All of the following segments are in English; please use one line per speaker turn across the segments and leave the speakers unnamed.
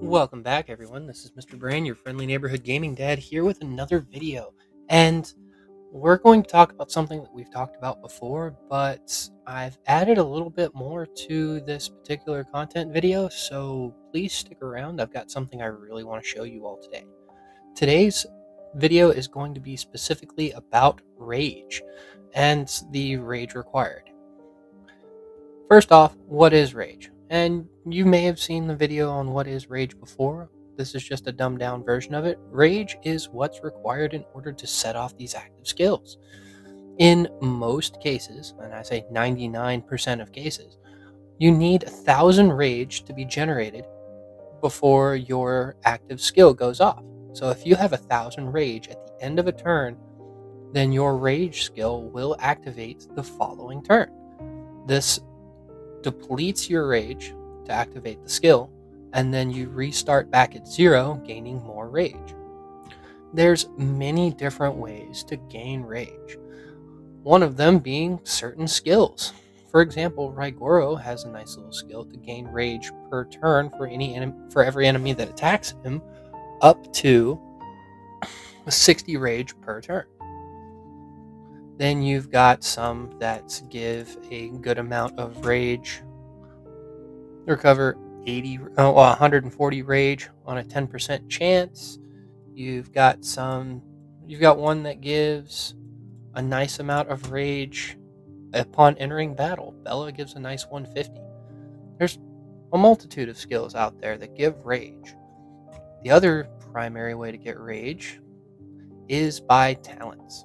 Welcome back, everyone. This is Mr. Brain, your friendly neighborhood gaming dad, here with another video. And we're going to talk about something that we've talked about before, but I've added a little bit more to this particular content video, so please stick around. I've got something I really want to show you all today. Today's video is going to be specifically about rage and the rage required. First off, what is rage? And you may have seen the video on what is rage before. This is just a dumbed down version of it. Rage is what's required in order to set off these active skills. In most cases, and I say 99% of cases, you need 1,000 rage to be generated before your active skill goes off. So if you have 1,000 rage at the end of a turn, then your rage skill will activate the following turn. This depletes your rage to activate the skill, and then you restart back at 0, gaining more rage. There's many different ways to gain rage, one of them being certain skills. For example, Raigoro has a nice little skill to gain rage per turn for every enemy that attacks him, up to 60 rage per turn. Then you've got some that give a good amount of rage, recover 140 rage on a 10% chance. You've got one that gives a nice amount of rage upon entering battle. Bella gives a nice 150. There's a multitude of skills out there that give rage. The other primary way to get rage is by talents.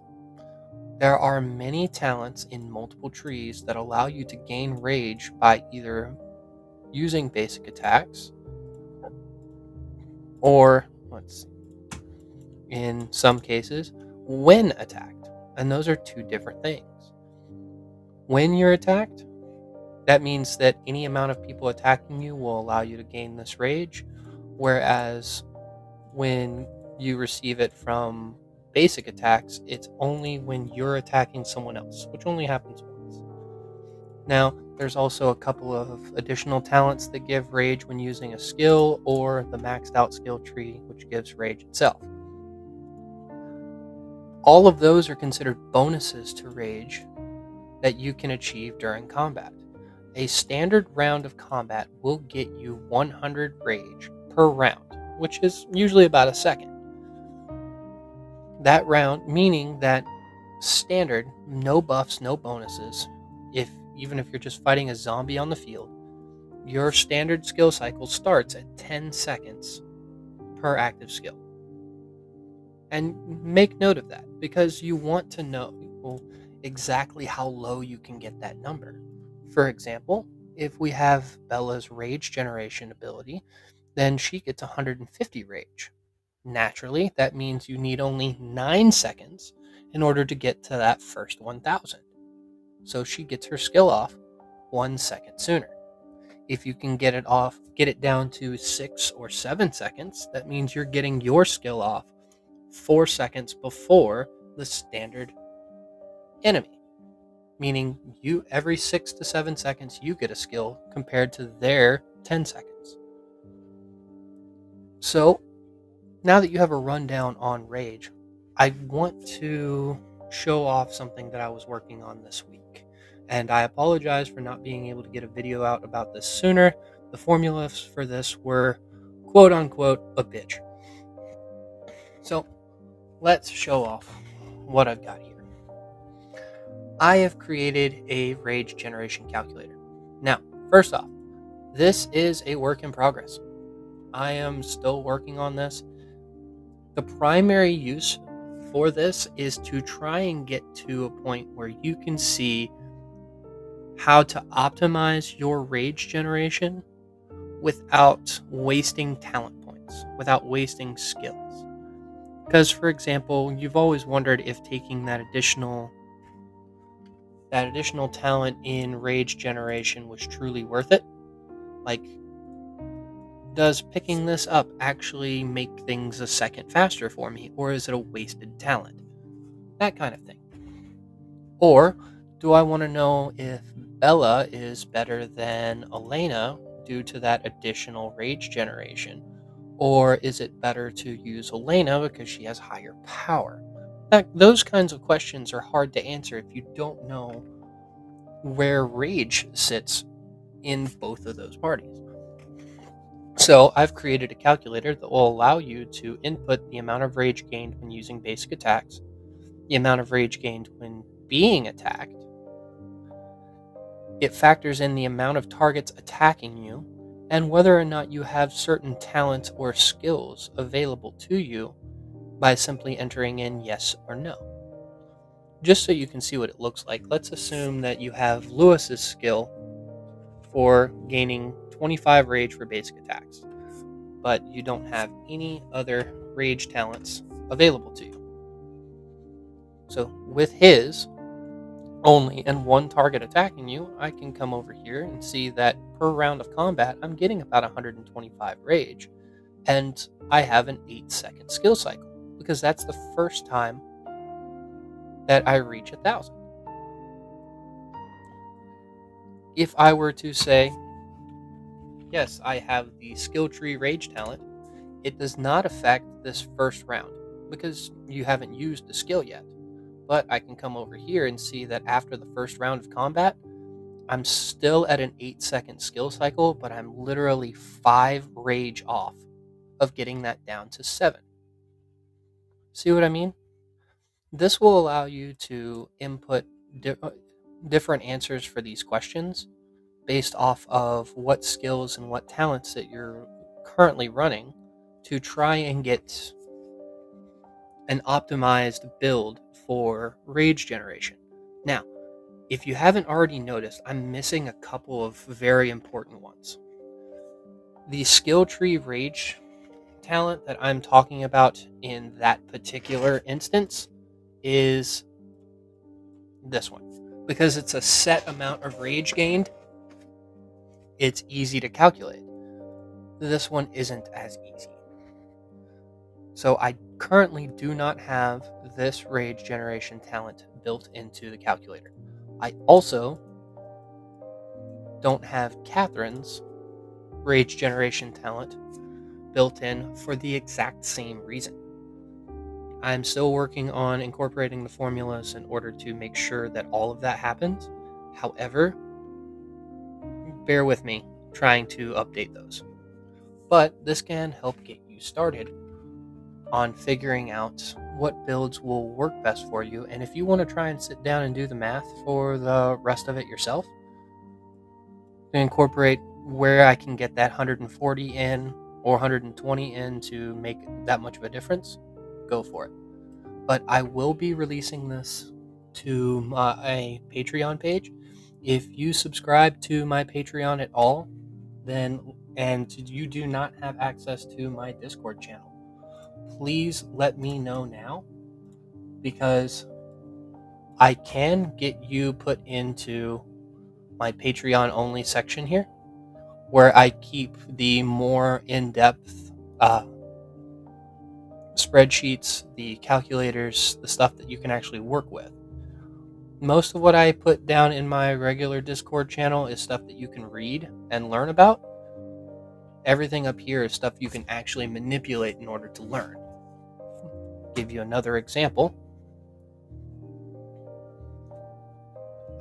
There are many talents in multiple trees that allow you to gain rage by either using basic attacks or, in some cases, when attacked. And those are two different things. When you're attacked, that means that any amount of people attacking you will allow you to gain this rage, whereas when you receive it from basic attacks, it's only when you're attacking someone else, which only happens once. Now, there's also a couple of additional talents that give rage when using a skill, or the maxed out skill tree, which gives rage itself. All of those are considered bonuses to rage that you can achieve during combat. A standard round of combat will get you 100 rage per round, which is usually about a second. That round, meaning that standard, no buffs, no bonuses, even if you're just fighting a zombie on the field, your standard skill cycle starts at 10 seconds per active skill. And make note of that, because you want to know exactly how low you can get that number. For example, if we have Bella's rage generation ability, then she gets 150 rage. Naturally, that means you need only 9 seconds in order to get to that first 1,000. So she gets her skill off 1 second sooner. If you can get it down to 6 or 7 seconds, that means you're getting your skill off 4 seconds before the standard enemy. Meaning every 6 to 7 seconds you get a skill compared to their 10 seconds. So now that you have a rundown on rage, I want to show off something that I was working on this week. And I apologize for not being able to get a video out about this sooner. The formulas for this were quote unquote a bitch. So let's show off what I've got here. I have created a rage generation calculator. Now, first off, this is a work in progress. I am still working on this. The primary use for this is to try and get to a point where you can see how to optimize your rage generation without wasting talent points, without wasting skills. Because, for example, you've always wondered if taking that additional talent in rage generation was truly worth it. Like, does picking this up actually make things a second faster for me, or is it a wasted talent? That kind of thing. Or do I want to know if Bella is better than Elena due to that additional rage generation? Or is it better to use Elena because she has higher power? Those kinds of questions are hard to answer if you don't know where rage sits in both of those parties. So I've created a calculator that will allow you to input the amount of rage gained when using basic attacks, the amount of rage gained when being attacked. It factors in the amount of targets attacking you and whether or not you have certain talents or skills available to you by simply entering in yes or no. Just so you can see what it looks like, let's assume that you have Lewis's skill for gaining 25 rage for basic attacks, but you don't have any other rage talents available to you. So with his only and one target attacking you, I can come over here and see that per round of combat, I'm getting about 125 rage, and I have an 8-second skill cycle, because that's the first time that I reach 1,000. If I were to say, yes, I have the skill tree rage talent, it does not affect this first round, because you haven't used the skill yet. But I can come over here and see that after the first round of combat, I'm still at an 8-second skill cycle, but I'm literally 5 rage off of getting that down to 7. See what I mean? This will allow you to input different answers for these questions based off of what skills and what talents that you're currently running to try and get an optimized build for rage generation. Now, if you haven't already noticed, I'm missing a couple of very important ones. The skill tree rage talent that I'm talking about in that particular instance is this one. Because it's a set amount of rage gained, it's easy to calculate. This one isn't as easy. So I currently do not have this rage generation talent built into the calculator. I also don't have Catherine's rage generation talent built in for the exact same reason. I'm still working on incorporating the formulas in order to make sure that all of that happens. However, bear with me trying to update those. But this can help get you started on figuring out what builds will work best for you. And if you want to try and sit down and do the math for the rest of it yourself, to incorporate where I can get that 140 in or 120 in to make that much of a difference, go for it. But I will be releasing this to my Patreon page. If you subscribe to my Patreon at all, and you do not have access to my Discord channel, please let me know now, because I can get you put into my Patreon only section here, where I keep the more in-depth spreadsheets, the calculators, the stuff that you can actually work with. Most of what I put down in my regular Discord channel is stuff that you can read and learn about. Everything up here is stuff you can actually manipulate in order to learn. Give you another example.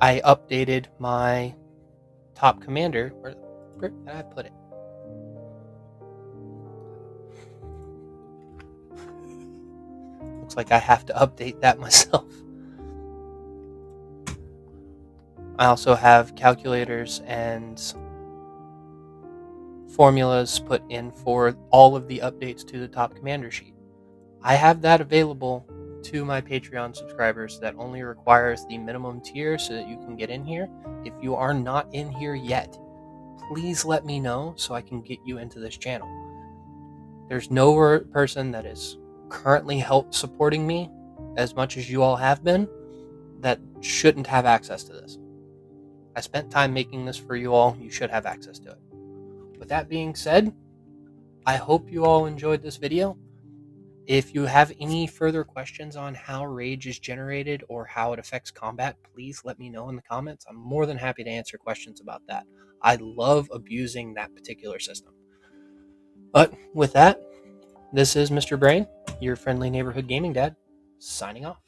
I updated my top commander. Where did I put it? Looks like I have to update that myself. I also have calculators and formulas put in for all of the updates to the top commander sheet. I have that available to my Patreon subscribers. That only requires the minimum tier so that you can get in here. If you are not in here yet, please let me know so I can get you into this channel. There's no person that is currently supporting me as much as you all have been that shouldn't have access to this. I spent time making this for you all. You should have access to it. With that being said, I hope you all enjoyed this video. If you have any further questions on how rage is generated or how it affects combat, please let me know in the comments. I'm more than happy to answer questions about that. I love abusing that particular system. But with that, this is Mr. Brain, your friendly neighborhood gaming dad, signing off.